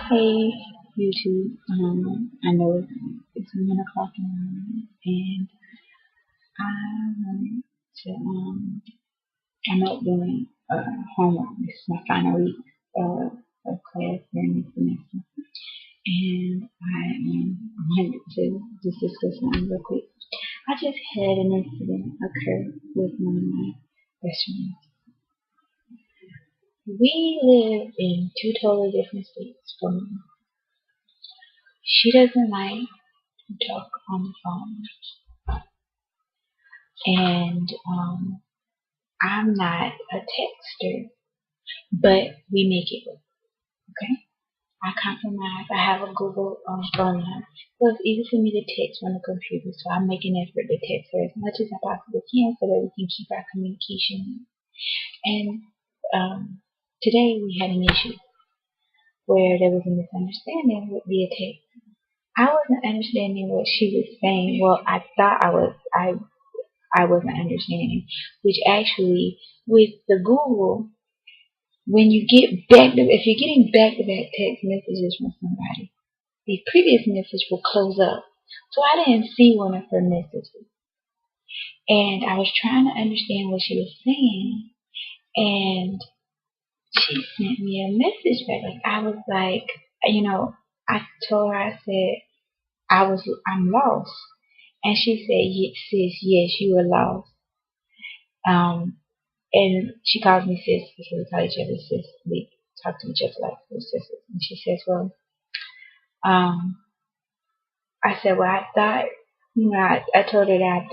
Hey YouTube, I know it's 1 o'clock in the morning, and I wanted to I'm not doing homework. This is my final week of class during this semester, and I wanted to just discuss something real quick. I just had an incident occur with one of my best friends. We live in two totally different states from me. She doesn't like to talk on the phone, and I'm not a texter, but we make it work. Okay, I compromise. I have a Google phone line, so it's easy for me to text on the computer. So I make an effort to text her as much as I possibly can, so that we can keep our communication. And today we had an issue where there was a misunderstanding with via text. I wasn't understanding what she was saying. Well, I thought I was. I wasn't understanding, which actually with the Google, when you get back to, if you're getting back to back text messages from somebody, the previous message will close up. So I didn't see one of her messages. And I was trying to understand what she was saying. And she sent me a message back. Like I was like, I told her, I said, I'm lost. And she said, sis, yes, you were lost. Um, And she calls me sis because we call each other sis. We talk to each other like we're sisters. And she says, well, um, I said, well, I thought, I told her that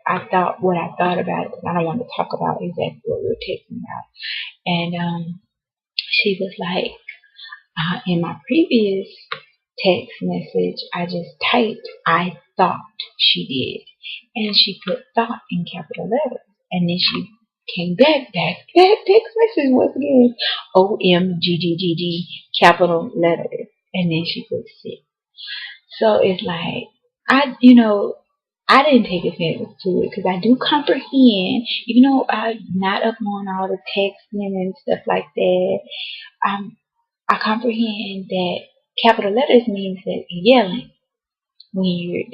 I thought what I thought about it. I don't want to talk about exactly what we were talking about. And she was like, in my previous text message, I just typed, I thought she did. And she put thought in capital letters. And then she came back, that text message once again. OMGGGG, capital letters. And then she put sick. So it's like, I didn't take offense to it because I do comprehend, even though I'm not up on all the texting and stuff like that. I comprehend that capital letters means that you're yelling when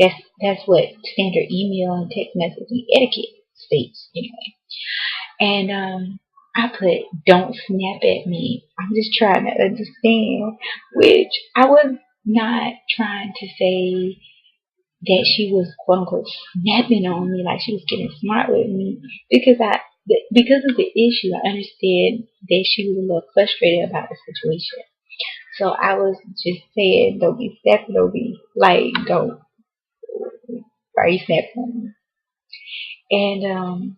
that's what standard email and text messaging etiquette states anyway. And I put don't snap at me. I'm just trying to understand, which I was not trying to say that she was quote unquote snapping on me like she was getting smart with me because of the issue. I understand that she was a little frustrated about the situation. So I was just saying, don't be snapping, don't be like, don't, why are you snapping on me? And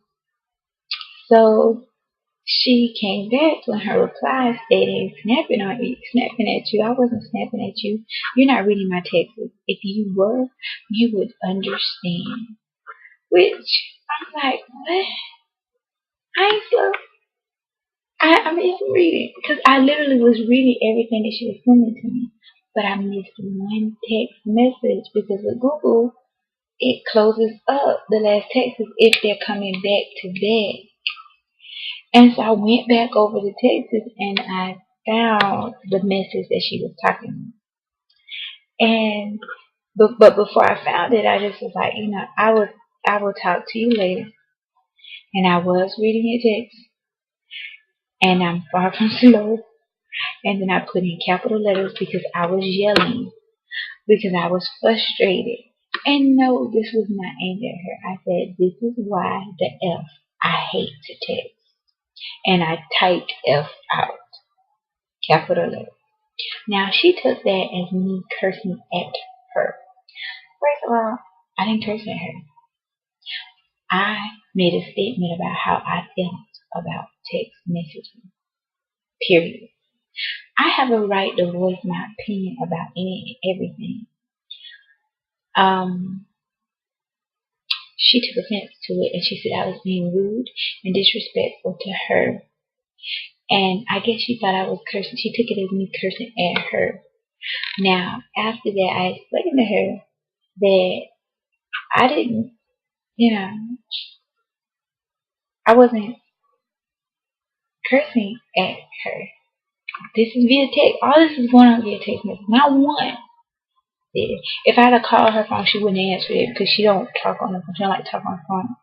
so she came back when her reply stating, snapping at you. I wasn't snapping at you. You're not reading my texts. If you were, you would understand. Which I'm like, what? I ain't slow. I'm even reading because I literally was reading everything that she was sending to me, but I missed one text message because with Google it closes up the last text if they're coming back to back. And so I went back over the texts and I found the message that she was talking about. And but before I found it, I just was like, I will talk to you later. And I was reading your text, and I'm far from slow. And then I put in capital letters because I was yelling, because I was frustrated. And no, this was not aimed at her. I said, this is why the F. I hate to text. And I typed F out, capital letters. Now, she took that as me cursing at her. First of all, I didn't curse at her. I made a statement about how I felt about text messaging, period. I have a right to voice my opinion about any and everything. Um, she took offense to it and she said I was being rude and disrespectful to her. And I guess she thought I was cursing. She took it as me cursing at her. Now, after that, I explained to her that I didn't, I wasn't cursing at her. This is via text. All this is going on via text message. Not one. If I had to call her phone, she wouldn't answer it because she don't talk on the phone. She don't like to talk on the phone.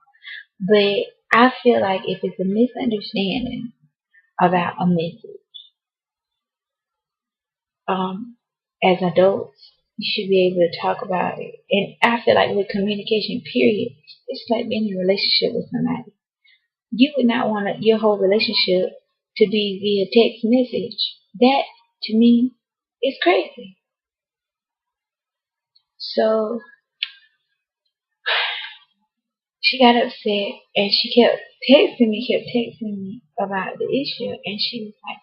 But I feel like if it's a misunderstanding about a message, as adults, you should be able to talk about it. And I feel like with communication, period, it's like being in a relationship with somebody. You would not want your whole relationship to be via text message. That, to me, is crazy. So she got upset and she kept texting me about the issue. And she was like,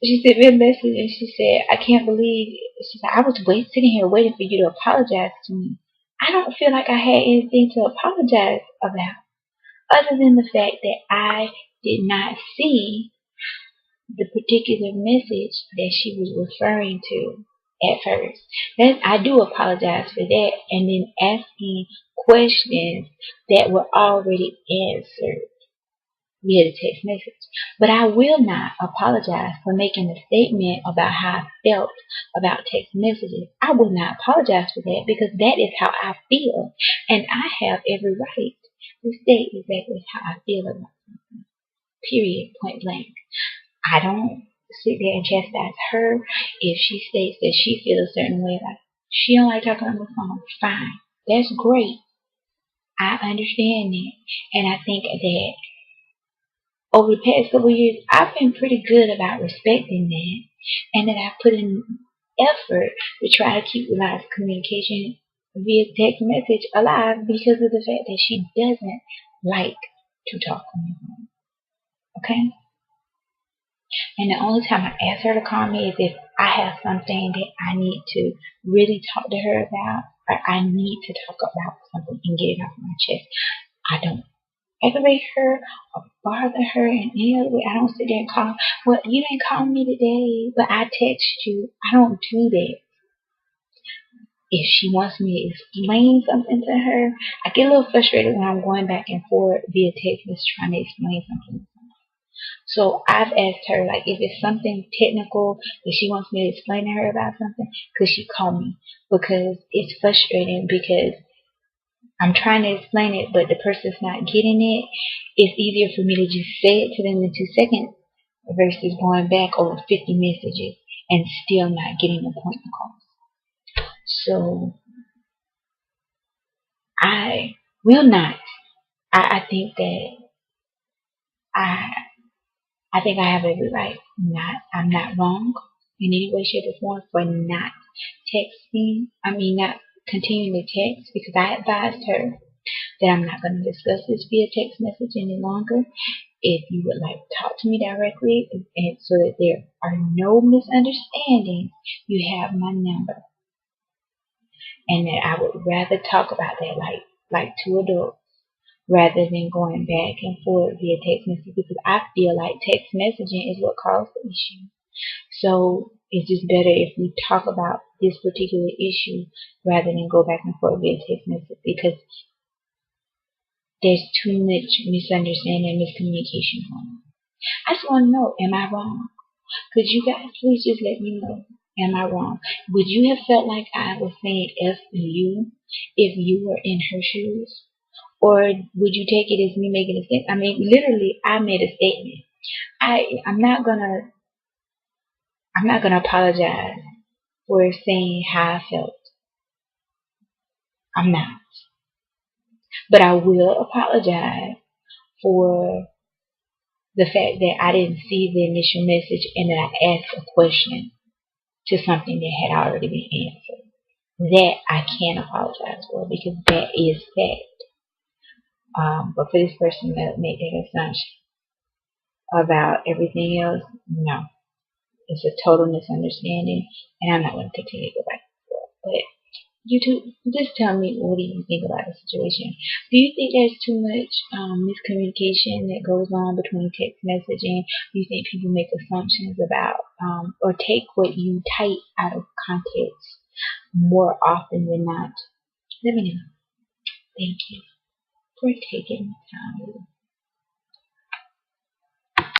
she sent me a message and she said, I can't believe, she said, I was sitting here waiting for you to apologize to me. I don't feel like I had anything to apologize about other than the fact that I did not see the particular message that she was referring to at first. I do apologize for that, and then asking questions that were already answered via the text message. But I will not apologize for making a statement about how I felt about text messages. I will not apologize for that because that is how I feel, and I have every right to state exactly how I feel about something. Period. Point blank. I don't sit there and chastise her if she states that she feels a certain way. Like she don't like talking on the phone. Fine, that's great. I understand that, and I think that over the past couple of years, I've been pretty good about respecting that, and that I put in effort to try to keep the lines of communication via text message alive because of the fact that she doesn't like to talk on the phone. Okay? And the only time I ask her to call me is if I have something that I need to really talk to her about, or I need to talk about something and get it off my chest. I don't aggravate her or bother her in any other way. I don't sit there and call, well, you didn't call me today, but I text you. I don't do that. If she wants me to explain something to her, I get a little frustrated when I'm going back and forth via text message trying to explain something. So I've asked her, like, if it's something technical that she wants me to explain to her about something, could she call me? Because it's frustrating because I'm trying to explain it, but the person's not getting it. It's easier for me to just say it to them in 2 seconds versus going back over 50 messages and still not getting the point across. So I will not. I think that I I think I have every right. I'm not wrong in any way, shape, or form for not not continuing to text because I advised her that I'm not going to discuss this via text message any longer. If you would like to talk to me directly and so that there are no misunderstandings, you have my number. And that I would rather talk about that like two adults rather than going back and forth via text message because I feel like text messaging is what caused the issue. So it's just better if we talk about this particular issue rather than go back and forth via text message because there's too much misunderstanding and miscommunication going on. I just want to know, am I wrong? Could you guys please just let me know, am I wrong? Would you have felt like I was saying F you if you were in her shoes? Or would you take it as me making a statement? I mean, literally, I made a statement. I'm not gonna apologize for saying how I felt. I'm not. But I will apologize for the fact that I didn't see the initial message and that I asked a question to something that had already been answered. That I can apologize for because that is fact. But for this person to make that assumption about everything else, no. It's a total misunderstanding, and I'm not going to continue to go back and forth. But you two, just tell me, what do you think about the situation? Do you think there's too much miscommunication that goes on between text messaging? Do you think people make assumptions about or take what you type out of context more often than not? Let me know. Thank you for taking the time.